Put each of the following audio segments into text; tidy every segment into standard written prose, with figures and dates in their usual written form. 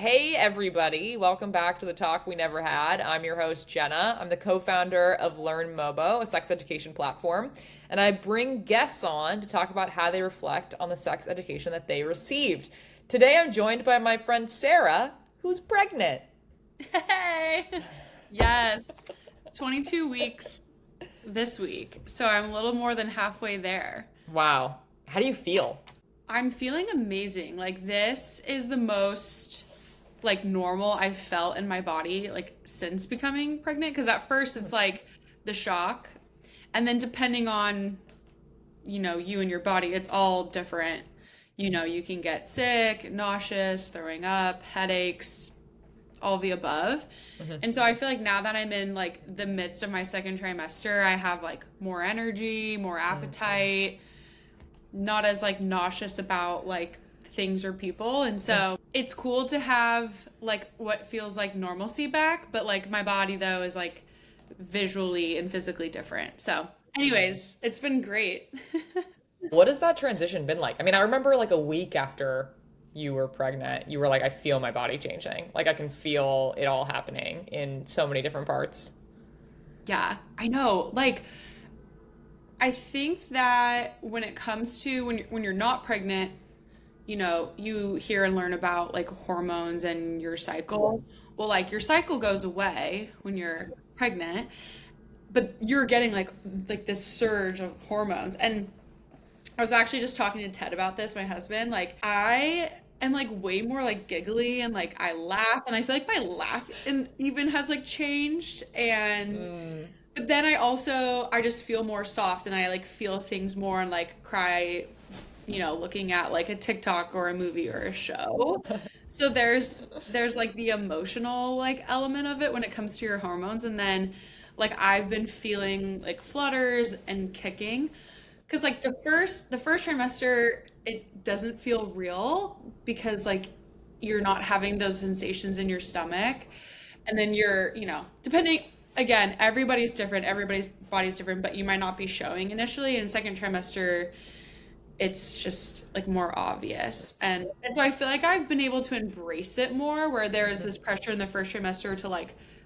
Hey, everybody. Welcome back to the Talk We Never Had. I'm your host, Jenna. I'm the co founder of Learn Mobo, a sex education platform. And I bring guests on to talk about how they reflect on the sex education that they received. Today, I'm joined by my friend Sarah, who's pregnant. Hey! Yes, 22 weeks this week. So I'm a little more than halfway there. Wow. How do you feel? I'm feeling amazing. Like this is the most normal I've felt in my body since becoming pregnant because at first it's like the shock and then depending on you and your body, it's all different. You can get sick, nauseous, throwing up, headaches, all of the above. Mhm. And so I feel like now that I'm in the midst of my second trimester, I have more energy, more appetite, not as nauseous about things or people. And so it's cool to have what feels like normalcy back, but my body though is visually and physically different. So, anyways, it's been great. What has that transition been like? I mean, I remember like a week after you were pregnant, you were like, I feel my body changing. Like I can feel it all happening in so many different parts. Yeah, I know. I think that when it comes to when you're not pregnant, you hear and learn about hormones and your cycle. Well, your cycle goes away when you're pregnant, but you're getting like this surge of hormones. And I was actually just talking to Ted about this, my husband. I am way more giggly and I laugh and I feel like my laugh and even has changed and Mm. but then I just feel more soft and I feel things more and cry, looking at a TikTok or a movie or a show. So there's the emotional element of it when it comes to your hormones and then I've been feeling flutters and kicking because the first trimester it doesn't feel real because you're not having those sensations in your stomach and then you're depending again everybody's different, everybody's body's different, but you might not be showing initially in second trimester it's just more obvious and so I feel like I've been able to embrace it more where there's this pressure in the first trimester to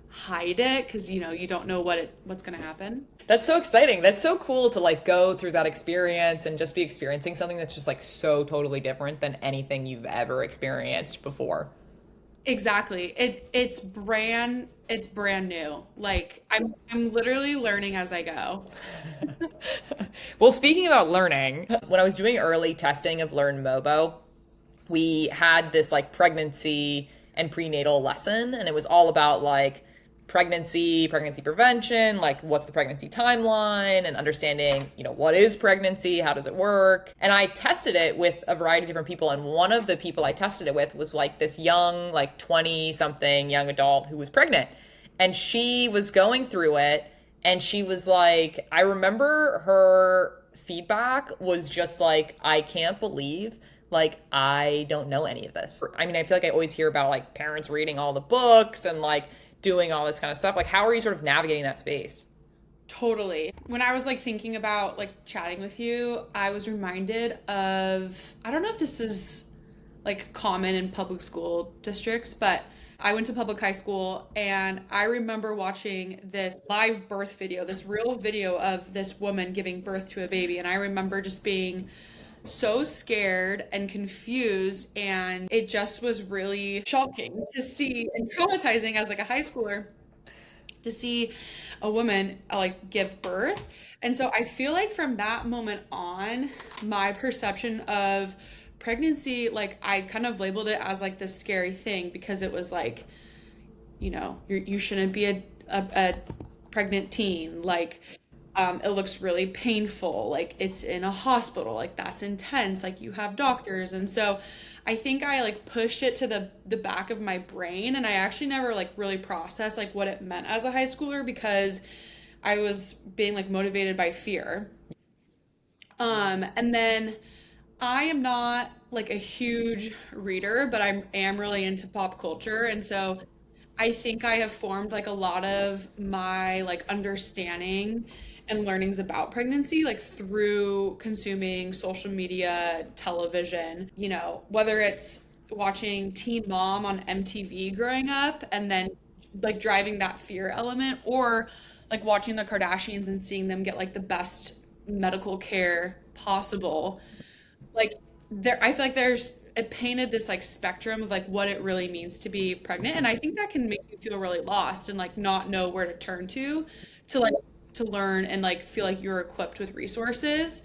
hide it because you don't know what's going to happen. That's so exciting. That's so cool to like go through that experience and just be experiencing something that's just like so totally different than anything you've ever experienced before. Exactly. It's brand new. I'm literally learning as I go. Well, speaking about learning, when I was doing early testing of Learn Mobo, we had this like pregnancy and prenatal lesson, and it was all about like pregnancy prevention, like what's the pregnancy timeline, and understanding, what is pregnancy, how does it work. And I tested it with a variety of different people, and one of the people I tested it with was like this young, like 20 something young adult who was pregnant. And she was going through it, and she was like, I remember her feedback was just like, I can't believe like I don't know any of this. I mean, I feel like I always hear about like parents reading all the books and like doing all this kind of stuff. Like how are you sort of navigating that space? Totally. When I was thinking about chatting with you, I was reminded of I don't know if this is common in public school districts, but I went to public high school and I remember watching this live birth video, this real video of this woman giving birth to a baby. And I remember just being so scared and confused. And it just was really shocking to see and traumatizing as a high schooler to see a woman give birth. And so I feel like from that moment on, my perception of pregnancy, I kind of labeled it as this scary thing because it was you shouldn't be a pregnant teen. It looks really painful. It's in a hospital. That's intense. You have doctors. And so I think I pushed it to the back of my brain and I actually never really processed what it meant as a high schooler because I was being motivated by fear. And then I am not a huge reader, but I am really into pop culture. And so I think I have formed a lot of my understanding and learnings about pregnancy through consuming social media, television, whether it's watching Teen Mom on MTV growing up and then like driving that fear element, or like watching the Kardashians and seeing them get like the best medical care possible. Like there, I feel like there's it painted this like spectrum of like what it really means to be pregnant, and I think that can make you feel really lost and like not know where to turn to like to learn and like feel like you're equipped with resources.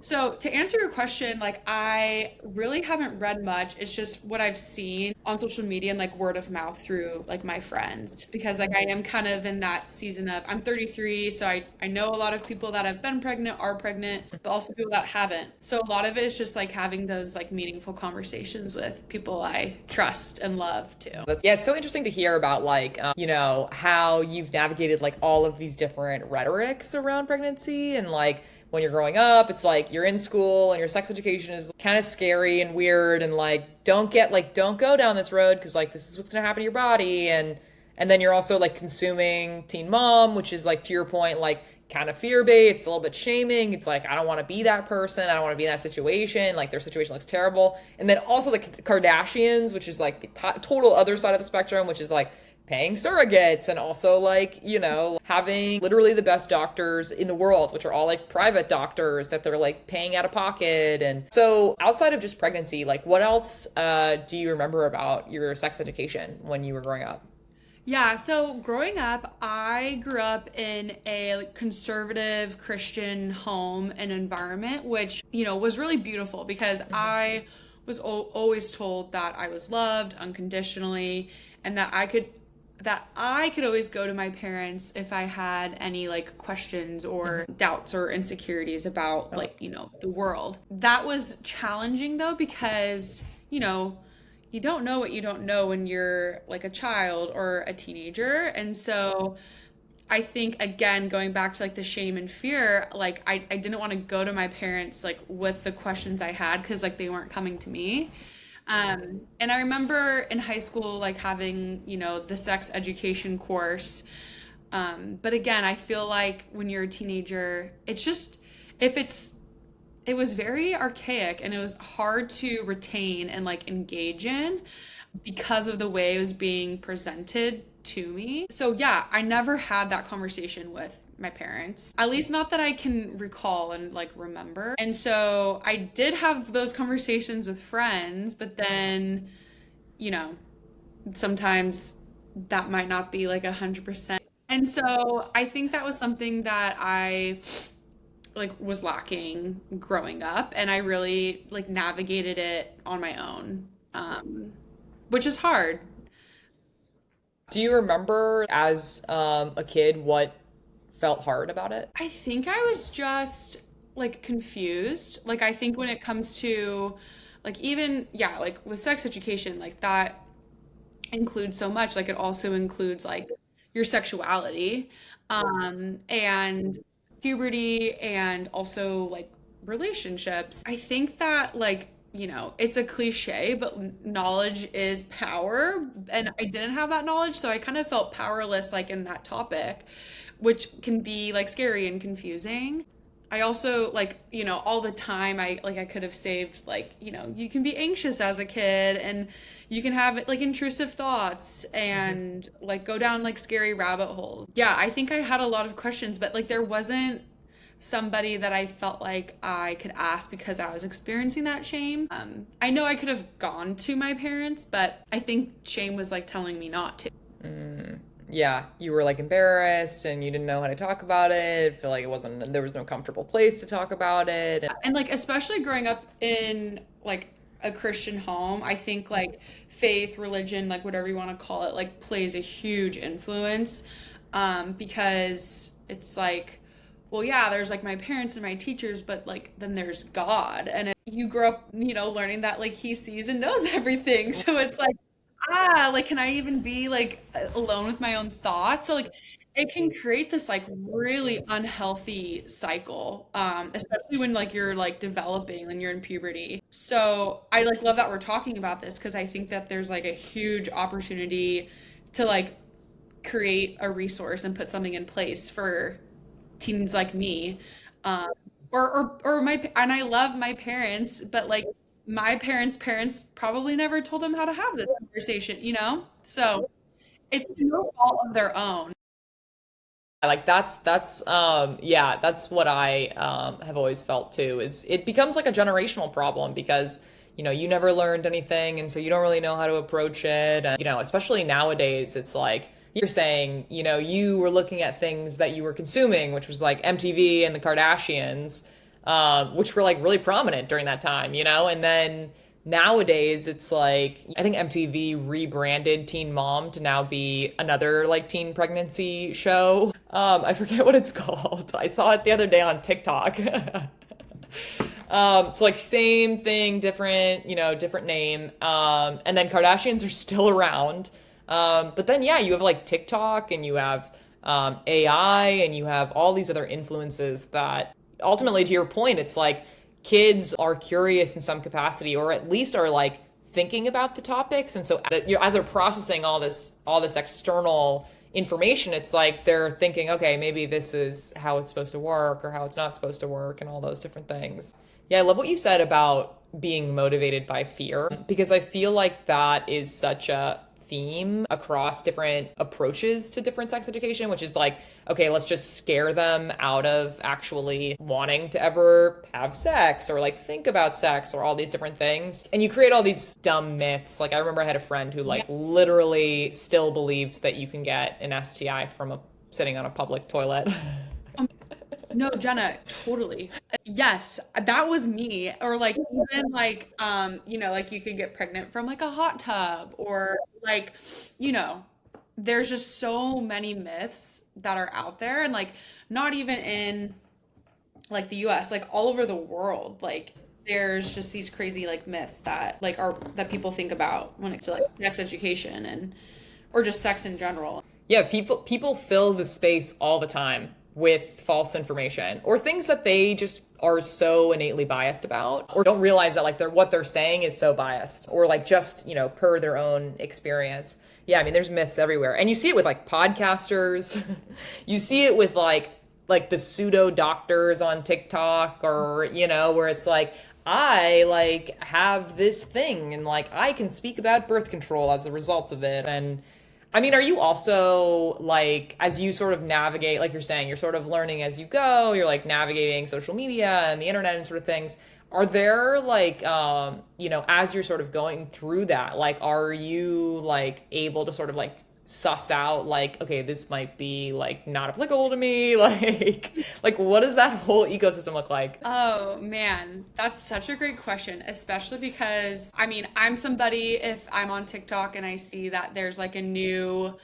So to answer your question, like I really haven't read much. It's just what I've seen on social media and like word of mouth through like my friends because like I am kind of in that season of I'm 33, so I know a lot of people that have been pregnant, are pregnant, but also people that haven't. So a lot of it is just like having those like meaningful conversations with people I trust and love too. That's yeah, it's so interesting to hear about like how you've navigated like all of these different rhetorics around pregnancy and like when you're growing up, it's like you're in school and your sex education is kind of scary and weird and like don't go down this road because like this is what's going to happen to your body and then you're also like consuming Teen Mom, which is like to your point like kind of fear based, a little bit shaming. It's like I don't want to be that person. I don't want to be in that situation. Like their situation looks terrible. And then also the Kardashians, which is like the total other side of the spectrum, which is like paying surrogates and also like having literally the best doctors in the world, which are all like private doctors that they're like paying out of pocket. And so outside of just pregnancy, like what else do you remember about your sex education when you were growing up? Yeah, so growing up, I grew up in a like, conservative Christian home and environment, which, was really beautiful because I was always told that I was loved unconditionally and that I could always go to my parents if I had any like questions or doubts or insecurities about Oh, like, the world. That was challenging though because, you don't know what you don't know when you're like a child or a teenager. And so I think again, going back to like the shame and fear, like I didn't want to go to my parents like with the questions I had because like they weren't coming to me. And I remember in high school like having, the sex education course. But again, I feel like when you're a teenager, it's just if it was very archaic and it was hard to retain and like engage in because of the way it was being presented to me. So yeah, I never had that conversation with my parents. At least not that I can recall and like remember. And so I did have those conversations with friends, but then, you know, sometimes that might not be like 100%. And so I think that was something that I like was lacking growing up and I really like navigated it on my own. Which is hard. do you remember as a kid what felt hard about it? I think I was just like confused. Like I think when it comes to like even yeah, like with sex education, like that includes so much. Like it also includes like your sexuality, and puberty and also like relationships. I think that like, it's a cliche, but knowledge is power. And I didn't have that knowledge, so I kind of felt powerless like in that topic, which can be like scary and confusing. I also like, all the time I could have saved like, you can be anxious as a kid and you can have like intrusive thoughts and like go down like scary rabbit holes. Yeah, I think I had a lot of questions, but like there wasn't somebody that I felt like I could ask because I was experiencing that shame. I know I could have gone to my parents, but I think shame was like telling me not to. Yeah, you were like embarrassed and you didn't know how to talk about it. Feel like there was no comfortable place to talk about it. And like especially growing up in like a Christian home, I think like faith, religion, like whatever you want to call it, like plays a huge influence. Because it's like, well, yeah, there's like my parents and my teachers, but like then there's God. And you grow up, learning that like he sees and knows everything. So it's like, like can I even be like alone with my own thoughts? So like it can create this like really unhealthy cycle, especially when like you're like developing and you're in puberty. So I like love that we're talking about this because I think that there's like a huge opportunity to like create a resource and put something in place for teens like me. Um, or my and I love my parents, but like my parents probably never told them how to have this conversation, you know? So it's no fault of their own. Like yeah, that's what I have always felt too, is it becomes like a generational problem because you never learned anything, and so you don't really know how to approach it. And especially nowadays, it's like you're saying, you were looking at things that you were consuming, which was like MTV and the Kardashians, which were like really prominent during that time, and then nowadays it's like I think MTV rebranded Teen Mom to now be another like teen pregnancy show. I forget what it's called. I saw it the other day on TikTok. So like same thing, different, different name. And then Kardashians are still around. But then yeah, you have like TikTok and you have AI and you have all these other influences that ultimately, to your point, it's like kids are curious in some capacity, or at least are like thinking about the topics. And so as they're processing all this external information, it's like they're thinking, okay, maybe this is how it's supposed to work or how it's not supposed to work, and all those different things. Yeah, I love what you said about being motivated by fear, because I feel like that is such a theme across different approaches to different sex education, which is like, okay, let's just scare them out of actually wanting to ever have sex or like think about sex or all these different things. And you create all these dumb myths. Like I remember I had a friend who like literally still believes that you can get an STI from sitting on a public toilet. No, Jenna, totally. Yes, that was me. Or like even like like you could get pregnant from like a hot tub or like, you know, there's just so many myths that are out there and like not even in like the US, like all over the world. Like there's just these crazy like myths that like are that people think about when it's like sex education and or just sex in general. Yeah, people fill the space all the time with false information or things that they just are so innately biased about, or don't realize that like what they're saying is so biased, or like just, per their own experience. Yeah, I mean there's myths everywhere. And you see it with like podcasters. You see it with like the pseudo doctors on TikTok, or where it's like, I like have this thing and like I can speak about birth control as a result of it. And I mean, are you also like, as you sort of navigate, like you're saying, you're sort of learning as you go, you're like navigating social media and the internet and sort of things. Are there like, as you're sort of going through that, like, are you like able to sort of like suss out like, okay, this might be like not applicable to me? Like what does that whole ecosystem look like? Oh man, that's such a great question, especially because I mean, I'm somebody if I'm on TikTok and I see that there's like a new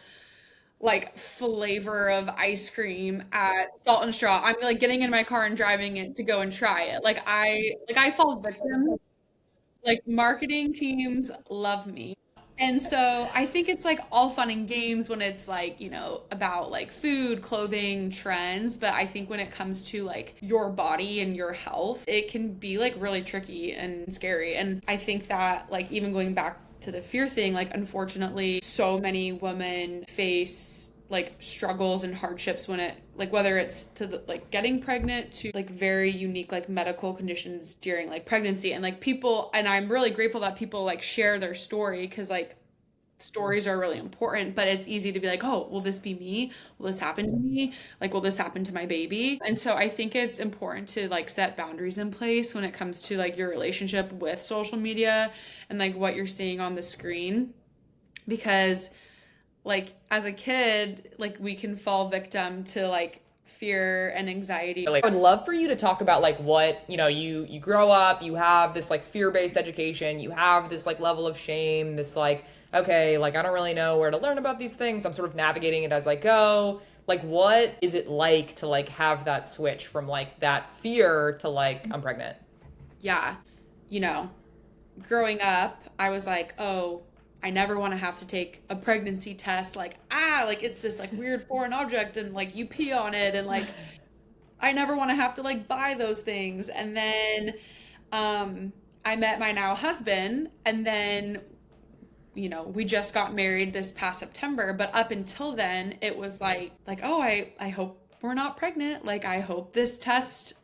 like flavor of ice cream at Salt and Straw, I'm like getting in my car and driving it to go and try it. Like I fall victim. Like marketing teams love me. And so I think it's like all fun and games when it's like, about like food, clothing, trends. But I think when it comes to like your body and your health, it can be like really tricky and scary. And I think that like even going back to the fear thing, like unfortunately, so many women face like struggles and hardships when it like whether it's to the, like getting pregnant to like very unique like medical conditions during like pregnancy and like people and I'm really grateful that people like share their story because like stories are really important, but it's easy to be like, oh, will this be me? Will this happen to me? Like, will this happen to my baby? And so I think it's important to like set boundaries in place when it comes to like your relationship with social media and like what you're seeing on the screen because like as a kid, like we can fall victim to like fear and anxiety. Like, I would love for you to talk about like what, you grow up, you have this like fear-based education, you have this like level of shame, this like, okay, like I don't really know where to learn about these things. I'm sort of navigating it as I go. Like, what is it like to like have that switch from like that fear to like I'm pregnant? Yeah. You know, growing up, I was like, oh, I never want to have to take a pregnancy test. Like it's this like weird foreign object and like you pee on it and like I never want to have to like buy those things. And then I met my now husband and then we just got married this past September, but up until then it was like oh, I hope we're not pregnant. Like I hope this test,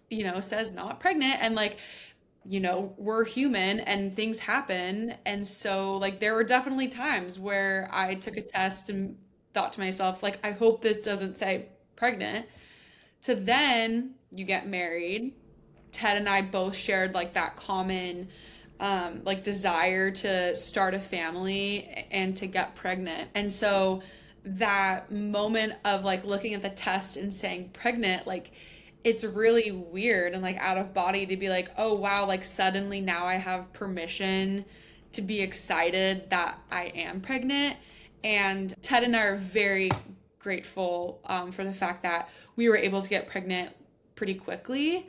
says not pregnant and like we're human and things happen. And so, like, there were definitely times where I took a test and thought to myself, like, I hope this doesn't say pregnant. To then you get married. Ted and I both shared like that common like desire to start a family and to get pregnant. And so that moment of like looking at the test and saying pregnant, like it's really weird and like out of body to be like, oh wow, like suddenly now I have permission to be excited that I am pregnant. And Ted and I are very grateful for the fact that we were able to get pregnant pretty quickly.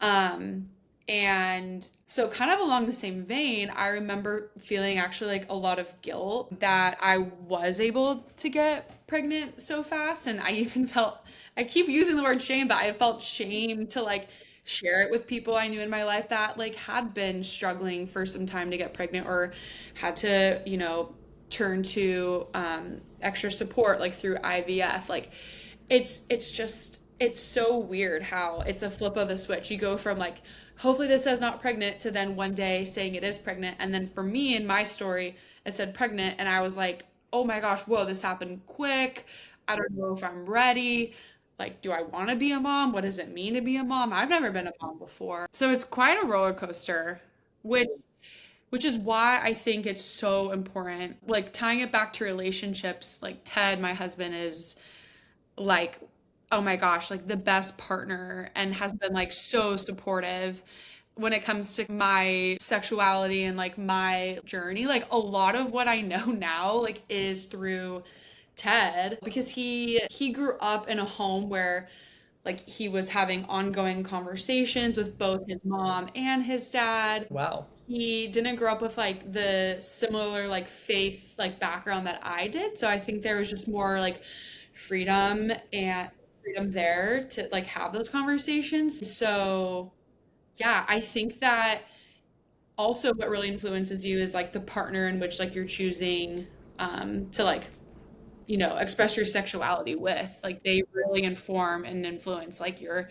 Um, and so, kind of along the same vein, I remember feeling actually like a lot of guilt that I was able to get pregnant so fast. And I even felt, I keep using the word shame, but I felt shame to like share it with people I knew in my life that like had been struggling for some time to get pregnant or had to, turn to extra support like through IVF. Like it's just it's so weird how it's a flip of the switch. You go from like hopefully this says not pregnant to then one day saying it is pregnant. And then for me in my story, it said pregnant and I was like, "Oh my gosh, whoa, this happened quick. I don't know if I'm ready. Like, do I want to be a mom? What does it mean to be a mom? I've never been a mom before." So it's quite a roller coaster, which is why I think it's so important. Like tying it back to relationships, like Ted, my husband, is like, oh my gosh, like the best partner and has been like so supportive when it comes to my sexuality and like my journey. Like a lot of what I know now like is through Ted because he grew up in a home where like he was having ongoing conversations with both his mom and his dad. Wow. He didn't grow up with like the similar like faith like background that I did. So I think there was just more like freedom and freedom there to like have those conversations. So yeah, I think that also what really influences you is like the partner in which like you're choosing to like express your sexuality with. Like they really inform and influence like your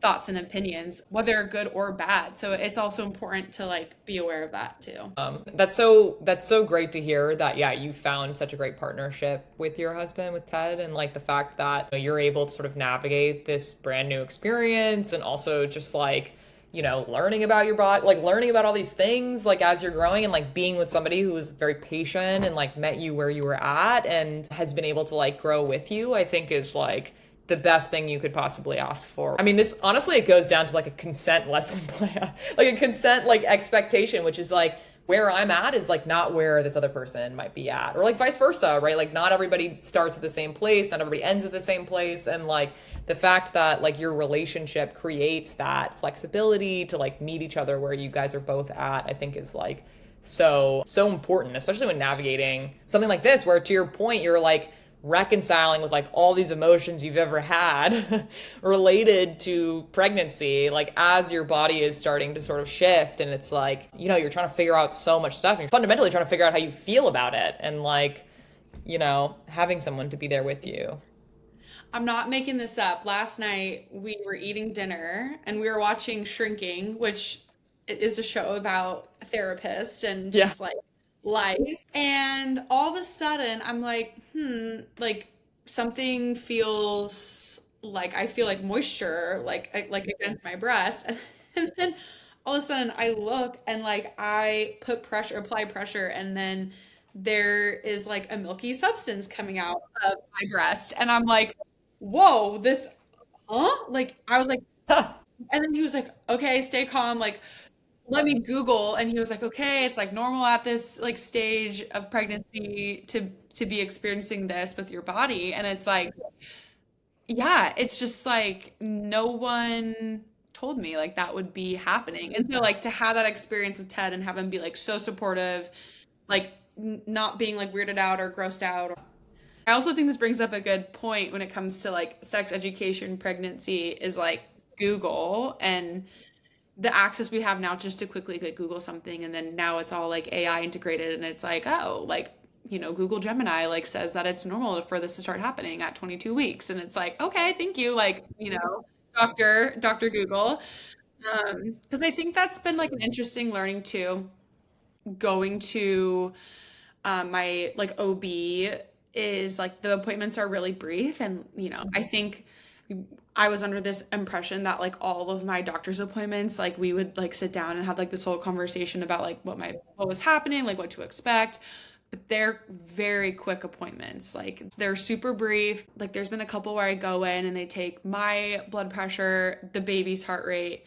thoughts and opinions, whether good or bad. So it's also important to like be aware of that too. That's so great to hear that yeah, you found such a great partnership with your husband, with Ted, and like the fact that you're able to sort of navigate this brand new experience and also just like learning about your body, like learning about all these things, like as you're growing and like being with somebody who is very patient and like met you where you were at and has been able to like grow with you, I think is like the best thing you could possibly ask for. I mean, this honestly, it goes down to like a consent lesson plan, like a consent like expectation, which is like where I'm at is like not where this other person might be at, or like vice versa, right? Like not everybody starts at the same place, not everybody ends at the same place, and like the fact that like your relationship creates that flexibility to like meet each other where you guys are both at, I think is like so important, especially when navigating something like this, where to your point, you're like reconciling with like all these emotions you've ever had related to pregnancy, like as your body is starting to sort of shift and it's like you're trying to figure out so much stuff and you're fundamentally trying to figure out how you feel about it and like having someone to be there with you. I'm not making this up. Last night we were eating dinner and we were watching Shrinking, which is a show about a therapist and Yeah. just like life. And all of a sudden I'm like, like something feels like I feel like moisture like against my breast. And then all of a sudden I look and like I apply pressure and then there is like a milky substance coming out of my breast and I'm like, whoa, this, huh? Like, I was like, and then he was like, okay, stay calm. Like, let me Google. And he was like, okay, it's like normal at this like stage of pregnancy to be experiencing this with your body. And it's like, yeah, it's just like no one told me like that would be happening. And so like to have that experience with Ted and have him be like so supportive, like not being like weirded out or grossed out. I also think this brings up a good point when it comes to like sex education, pregnancy is like Google and the access we have now just to quickly like Google something and then now it's all like AI integrated and it's like, oh, like, Google Gemini like says that it's normal for this to start happening at 22 weeks. And it's like, okay, thank you. Like, Dr. Google. Because I think that's been like an interesting learning too. Going to my like OB is like the appointments are really brief, and I think I was under this impression that like all of my doctor's appointments, like we would like sit down and have like this whole conversation about like what was happening, like what to expect. But they're very quick appointments. Like they're super brief. Like there's been a couple where I go in and they take my blood pressure, the baby's heart rate,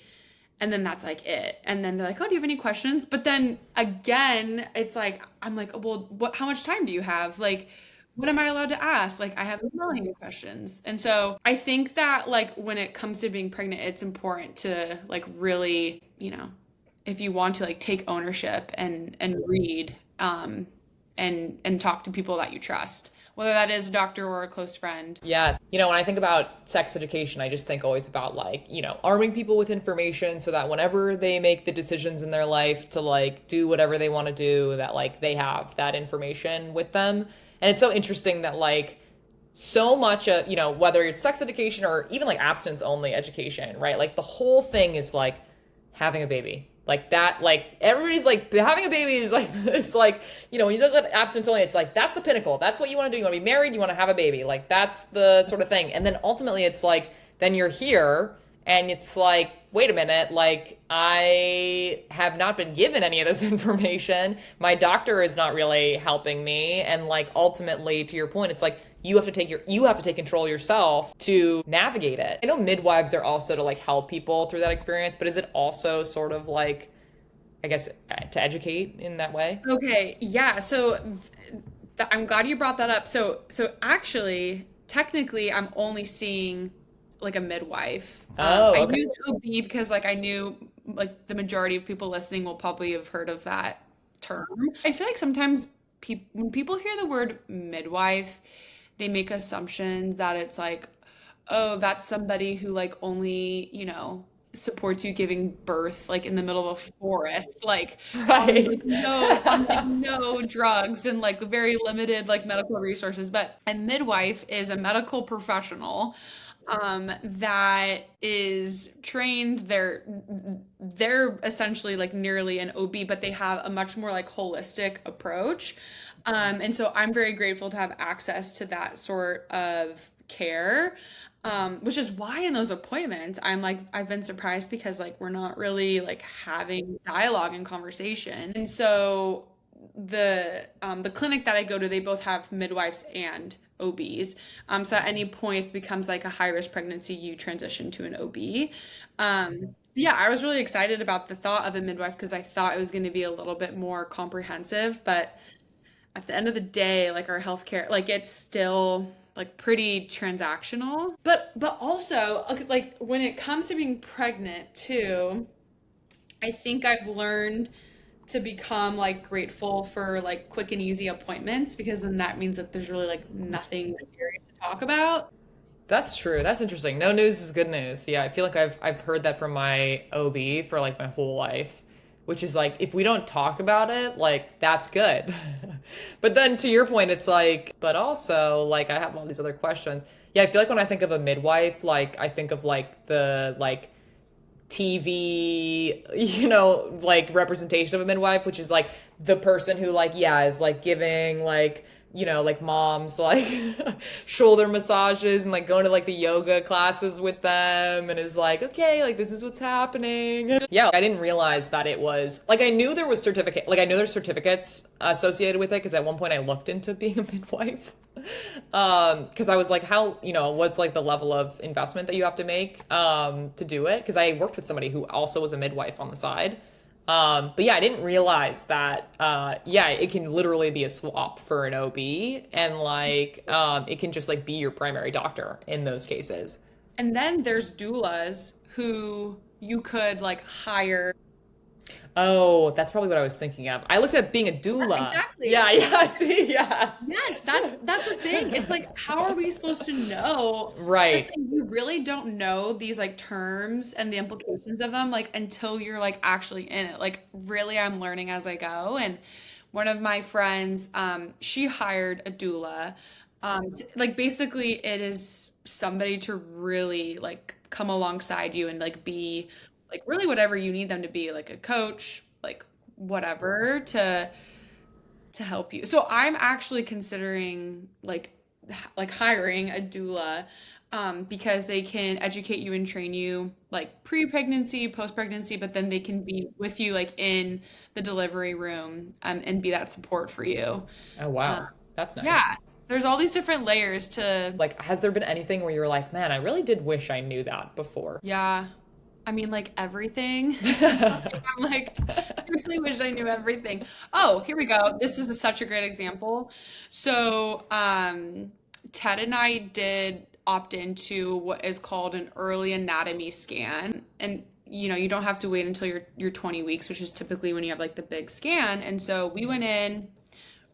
and then that's like it. And then they're like, "Oh, do you have any questions?" But then again, it's like I'm like, "Well, how much time do you have? Like, what am I allowed to ask? Like, I have a million questions." And so I think that like when it comes to being pregnant, it's important to like really, if you want to like take ownership and read and talk to people that you trust, whether that is a doctor or a close friend. Yeah. When I think about sex education, I just think always about like, arming people with information so that whenever they make the decisions in their life to like do whatever they want to do, that like they have that information with them. And it's so interesting that like so much of, whether it's sex education or even like abstinence only education, right? Like the whole thing is like having a baby. Like that, like everybody's like having a baby is like it's like when you look at abstinence only, it's like that's the pinnacle. That's what you want to do. You want to be married. You want to have a baby. Like that's the sort of thing. And then ultimately, it's like then you're here, and it's like wait a minute, like I have not been given any of this information. My doctor is not really helping me, and like ultimately, to your point, it's like you have to take control yourself to navigate it. I know midwives are also to like help people through that experience, but is it also sort of like I guess to educate in that way? Okay, yeah. So I'm glad you brought that up. So actually, technically, I'm only seeing like a midwife. Oh, I okay. used OB because like I knew like the majority of people listening will probably have heard of that term. I feel like sometimes when people hear the word midwife, they make assumptions that it's like, oh, that's somebody who like only, supports you giving birth like in the middle of a forest, like Right. on like no drugs and like very limited like medical resources. But a midwife is a medical professional that is trained. They're essentially like nearly an OB, but they have a much more like holistic approach. And so I'm very grateful to have access to that sort of care. Which is why in those appointments, I'm like, I've been surprised because like we're not really like having dialogue and conversation. And so the clinic that I go to, they both have midwives and OBs. So at any point if it becomes like a high risk pregnancy, you transition to an OB. Yeah, I was really excited about the thought of a midwife because I thought it was going to be a little bit more comprehensive, but at the end of the day, like our healthcare, like it's still like pretty transactional. But also okay, like when it comes to being pregnant too, I think I've learned to become like grateful for like quick and easy appointments because then that means that there's really like nothing serious to talk about. That's true. That's interesting. No news is good news. Yeah, I feel like I've heard that from my OB for like my whole life, which is like if we don't talk about it, like that's good. But then to your point, it's like, but also like I have all these other questions. Yeah, I feel like when I think of a midwife, like I think of like the like TV, like representation of a midwife, which is like the person who like, yeah, is like giving like, like moms like shoulder massages and like going to like the yoga classes with them and is like, okay, like this is what's happening. Yeah, I didn't realize that it was like I knew there was like I know there's certificates associated with it because at one point I looked into being a midwife. Because I was like, how, what's like the level of investment that you have to make to do it? Because I worked with somebody who also was a midwife on the side. But yeah, I didn't realize that, yeah, it can literally be a swap for an OB and like, it can just like be your primary doctor in those cases. And then there's doulas who you could like hire. Oh, that's probably what I was thinking of. I looked at being a doula. Exactly. Yeah, yeah, see, yeah. Yes, that's the thing. It's like, how are we supposed to know? That's the Right. thing, you really don't know these like terms and the implications of them like until you're like actually in it. Like really, I'm learning as I go. And one of my friends, she hired a doula. Like basically, it is somebody to really like come alongside you and like be like really whatever you need them to be, like a coach, like whatever to help you. So I'm actually considering like hiring a doula, because they can educate you and train you like pre-pregnancy, post-pregnancy, but then they can be with you like in the delivery room, and be that support for you. Oh, Uh, wow. That's yeah, nice. there's all these different layers to, Like, has there been anything where you're like, man, I really did wish I knew that before? yeah. I mean, like everything. I'm like, I really wish I knew everything. Oh, here we go. This is such a great example. So, Ted and I did opt into what is called an early anatomy scan. And you don't have to wait until you're 20 weeks, which is typically when you have like the big scan. And so we went in,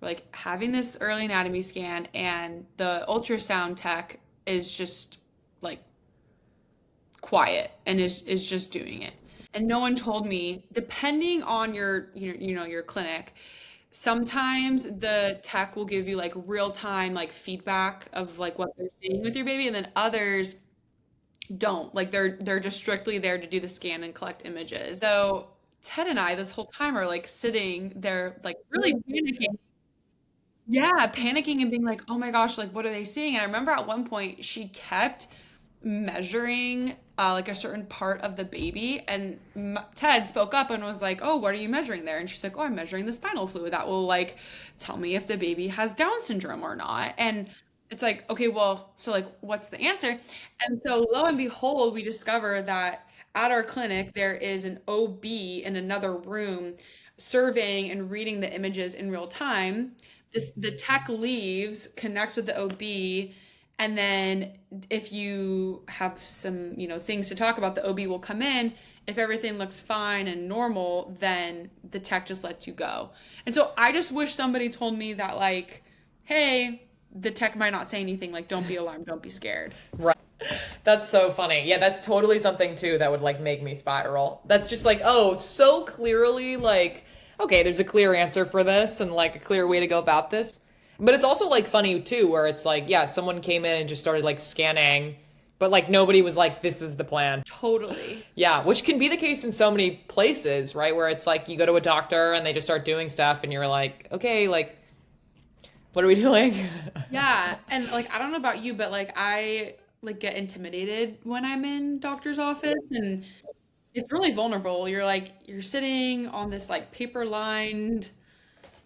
we're like having this early anatomy scan, and the ultrasound tech is just like quiet and is just doing it. And no one told me, depending on your your clinic, sometimes the tech will give you like real time like feedback of like what they're seeing with your baby, and then others don't. Like they're just strictly there to do the scan and collect images. So Ted and I this whole time are like sitting there like really panicking. Yeah, panicking and being like, "Oh my gosh, like what are they seeing?" And I remember at one point she kept measuring like a certain part of the baby, and Ted spoke up and was like, "Oh, what are you measuring there?" And she's like, "Oh, I'm measuring the spinal fluid that will like tell me if the baby has Down syndrome or not." And it's like, "Okay, well, so like what's the answer?" And so lo and behold, we discover that at our clinic there is an OB in another room surveying and reading the images in real time. The tech leaves, connects with the OB, and then if you have some, things to talk about, the OB will come in. If everything looks fine and normal, then the tech just lets you go. And so I just wish somebody told me that, like, hey, the tech might not say anything, like, don't be alarmed, don't be scared. Right. That's so funny. Yeah, that's totally something too that would like make me spiral. That's just like, oh, so clearly like, okay, there's a clear answer for this and like a clear way to go about this. But it's also like funny too, where it's like, yeah, someone came in and just started like scanning, but like nobody was like, this is the plan. Totally. Yeah, which can be the case in so many places, right? Where it's like you go to a doctor and they just start doing stuff and you're like, okay, like, what are we doing? Yeah, and like I don't know about you, but like I like get intimidated when I'm in doctor's office, and it's really vulnerable. You're sitting on this like paper lined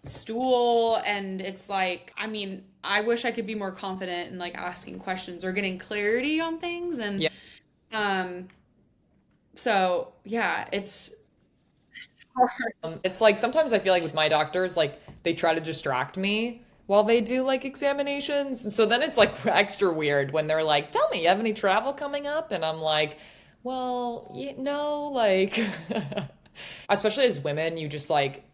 stool, and it's like, I mean, I wish I could be more confident in like asking questions or getting clarity on things. And Yeah. um so yeah, it's hard. It's like sometimes I feel like with my doctors, like they try to distract me while they do like examinations. And so then it's like extra weird when they're like, tell me, you have any travel coming up? And I'm like, well, no, like, especially as women, you just like,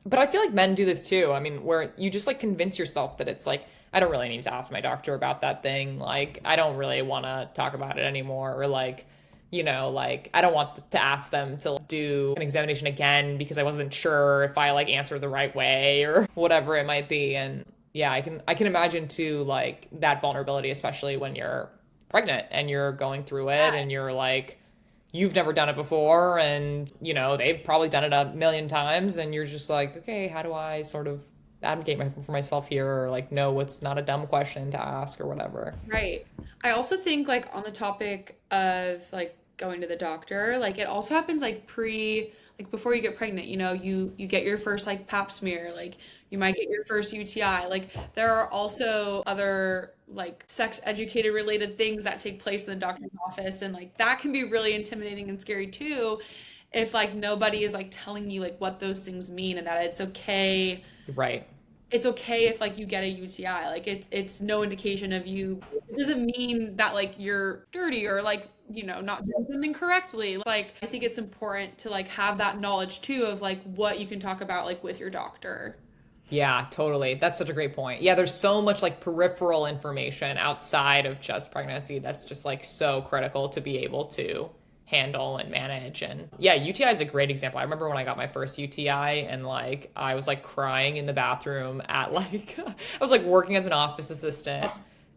but I feel like men do this too. I mean, where you just like convince yourself that it's like, I don't really need to ask my doctor about that thing. Like, I don't really want to talk about it anymore. Or like, like I don't want to ask them to do an examination again because I wasn't sure if I like answered the right way or whatever it might be. And yeah, I can imagine too like that vulnerability, especially when you're pregnant and you're going through it Yeah, and you're like you've never done it before and they've probably done it a million times and you're just like, okay, how do I sort of advocate for myself here or like know what's not a dumb question to ask or whatever. right. I also think like on the topic of like going to the doctor, like it also happens like like before you get pregnant, you get your first like pap smear, like you might get your first UTI. Like there are also other like sex educated related things that take place in the doctor's office, and like that can be really intimidating and scary too if like nobody is like telling you like what those things mean, and that Right. it's okay if like you get a UTI. Like it's no indication of you. It doesn't mean that like you're dirty or like, not doing something correctly. Like I think it's important to like have that knowledge too of like what you can talk about like with your doctor. Yeah, totally. That's such a great point. Yeah, there's so much like peripheral information outside of just pregnancy that's just like so critical to be able to handle and manage. And yeah, UTI is a great example. I remember when I got my first UTI and like I was like crying in the bathroom at like I was like working as an office assistant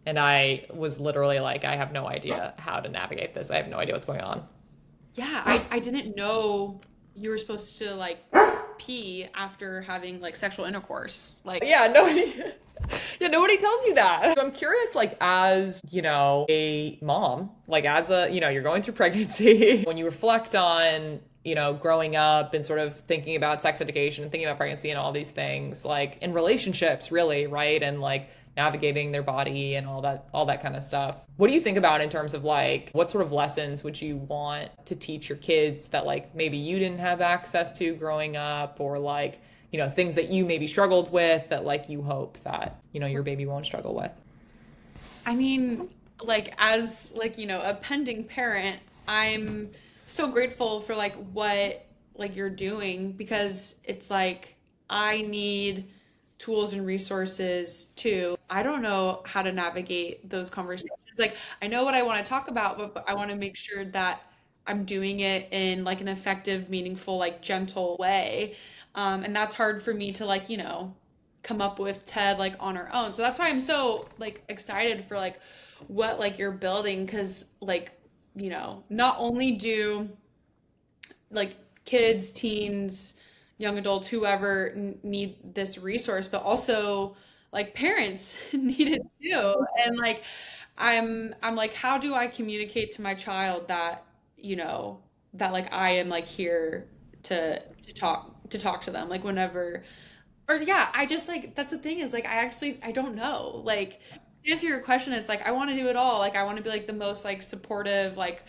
and I was literally like I have no idea how to navigate this. I have no idea what's going on. yeah, I didn't know you were supposed to like pee after having like sexual intercourse. Like, Yeah, nobody, yeah, nobody tells you that. So I'm curious, like, as, a mom, like, as a, you're going through pregnancy, when you reflect on, growing up and sort of thinking about sex education and thinking about pregnancy and all these things, like, in relationships, really, right? And like, navigating their body and all that kind of stuff. What do you think about in terms of like what sort of lessons would you want to teach your kids that like maybe you didn't have access to growing up, or like things that you maybe struggled with that like you hope that your baby won't struggle with? I mean, like as like, a pending parent, I'm so grateful for like what like you're doing because it's like I need tools and resources too. I don't know how to navigate those conversations. Like I know what I want to talk about, but I want to make sure that I'm doing it in like an effective, meaningful, like gentle way. And that's hard for me to like, come up with Ted like on her own. So that's why I'm so like excited for like what like you're building because like, not only do like kids, teens, young adults, whoever need this resource, but also like parents need it too. And like I'm like, how do I communicate to my child that, that like I am like here to talk to them like whenever or yeah, I just like that's the thing is like I don't know. Like to answer your question, it's like I want to do it all. Like I want to be like the most like supportive, like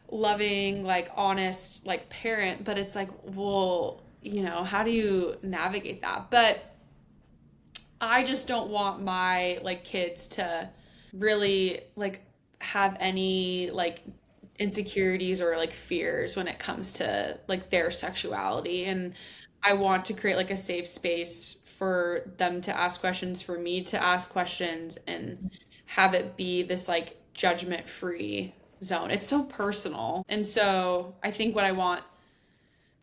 loving, like honest, like parent, but it's like, well, how do you navigate that? But I just don't want my like kids to really like have any like insecurities or like fears when it comes to like their sexuality. And I want to create like a safe space for them to ask questions, for me to ask questions, and have it be this like judgment free zone. It's so personal. And so I think what I want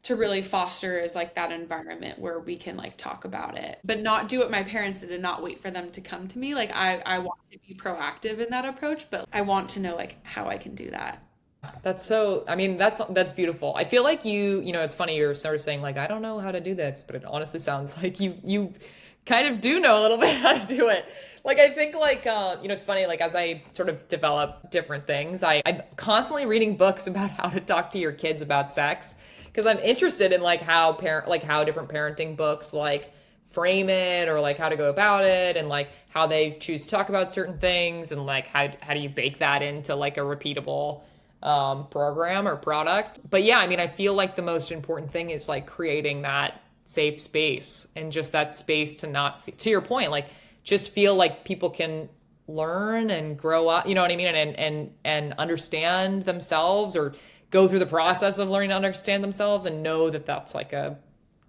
to really foster is like that environment where we can like talk about it, but not do what my parents did and not wait for them to come to me. Like I want to be proactive in that approach, but I want to know like how I can do that. That's so, I mean, that's beautiful. I feel like it's funny you're sort of saying like I don't know how to do this, but it honestly sounds like you kind of do know a little bit how to do it. Like I think like it's funny like as I sort of develop different things, I'm constantly reading books about how to talk to your kids about sex because I'm interested in like how different parenting books like frame it, or like how to go about it, and like how they choose to talk about certain things, and like how do you bake that into like a repeatable program or product. But yeah, I mean, I feel like the most important thing is like creating that safe space, and just that space to not, to your point, like just feel like people can learn and grow up, you know what I mean? And understand themselves, or go through the process of learning to understand themselves, and know that that's like a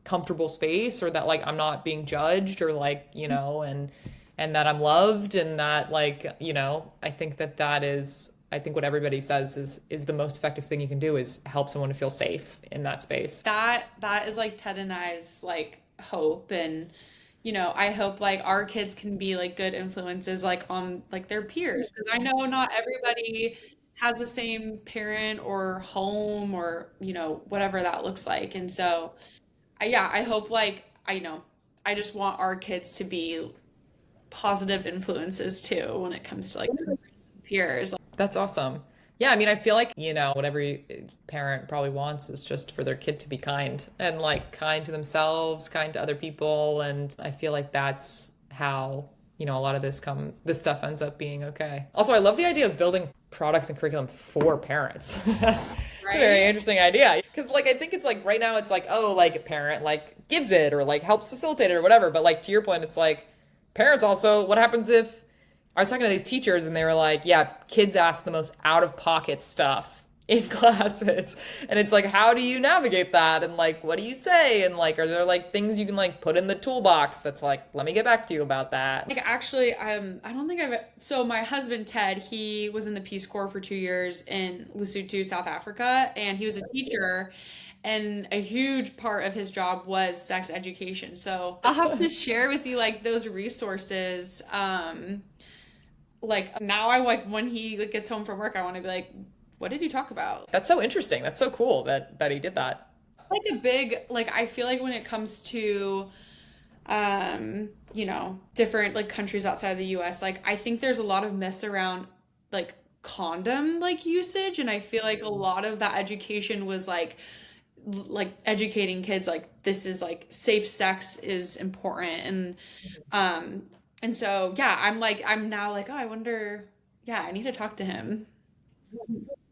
comfortable space, or that like I'm not being judged, or like, and that I'm loved, and that like, I think that is, I think what everybody says is the most effective thing you can do is help someone to feel safe in that space. That is like Ted and I's like hope. And I hope like our kids can be like good influences like on like their peers, because I know not everybody has the same parent or home or whatever that looks like. And so yeah, I hope like I just want our kids to be positive influences too when it comes to like their peers. That's awesome. Yeah, I mean, I feel like, what every parent probably wants is just for their kid to be kind, and like kind to themselves, kind to other people. And I feel like that's how, a lot of this stuff ends up being okay. Also, I love the idea of building products and curriculum for parents. It's a very Right? interesting idea. Because like I think it's like right now it's like, oh, like a parent like gives it, or like helps facilitate it, or whatever. But like to your point, it's like parents also, what happens if I was talking to these teachers and they were like, yeah, kids ask the most out of pocket stuff in classes. And it's like, how do you navigate that? And like, what do you say? And like, are there like things you can like put in the toolbox that's like, let me get back to you about that? Like actually, I don't think so my husband Ted, he was in the Peace Corps for 2 years in Lesotho, South Africa, and he was a teacher. And a huge part of his job was sex education. So I'll have to share with you like those resources. Like now I like when he like, gets home from work, I want to be like, What did you talk about? That's so interesting. That's so cool that he did that. Like a big, like I feel like when it comes to different like countries outside of the US, like I think there's a lot of myths around like condom like usage, and I feel like a lot of that education was like educating kids like this is like safe sex is important, and so yeah, I'm now like, oh, I wonder, yeah, I need to talk to him.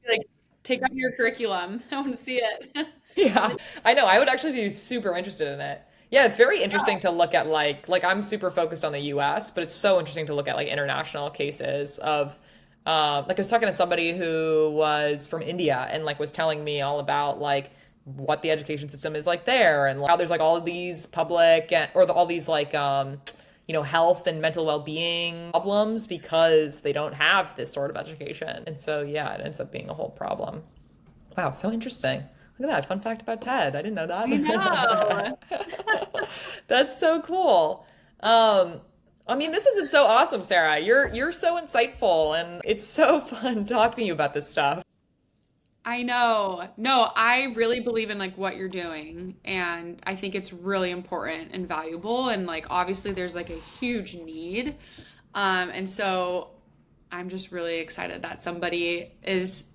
Like take out your curriculum. I want to see it. Yeah, I know. I would actually be super interested in it. Yeah, it's very interesting to look at like I'm super focused on the US, but it's so interesting to look at like international cases of like I was talking to somebody who was from India and like was telling me all about like what the education system is like there and like, how there's like all of these public all these like health and mental well-being problems because they don't have this sort of education. And so yeah, it ends up being a whole problem. Wow, so interesting. Look at that. Fun fact about Ted. I didn't know I that. know. That's so cool. I mean, this has been so awesome, Sarah. You're so insightful and it's so fun talking to you about this stuff. I know. No, I really believe in like what you're doing, and I think it's really important and valuable, and like obviously there's like a huge need. And so I'm just really excited that somebody is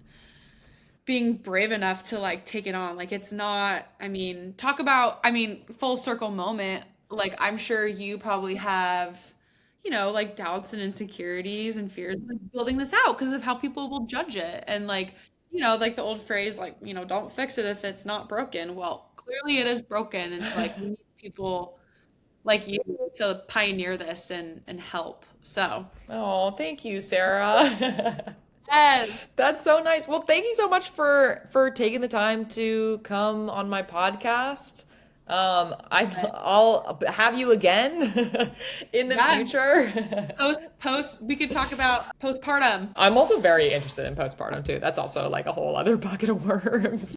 being brave enough to like take it on. Like it's not, I mean, talk about, I mean, full circle moment. Like I'm sure you probably have, like doubts and insecurities and fears like building this out because of how people will judge it. And like, like the old phrase, like, don't fix it if it's not broken. Well, clearly it is broken. And so like we need people like you to pioneer this and help. So, Oh, thank you, Sarah. yes. That's so nice. Well, thank you so much for taking the time to come on my podcast. I'll have you again in the Yeah. future. Post, we could talk about postpartum. I'm also very interested in postpartum too. That's also like a whole other bucket of worms.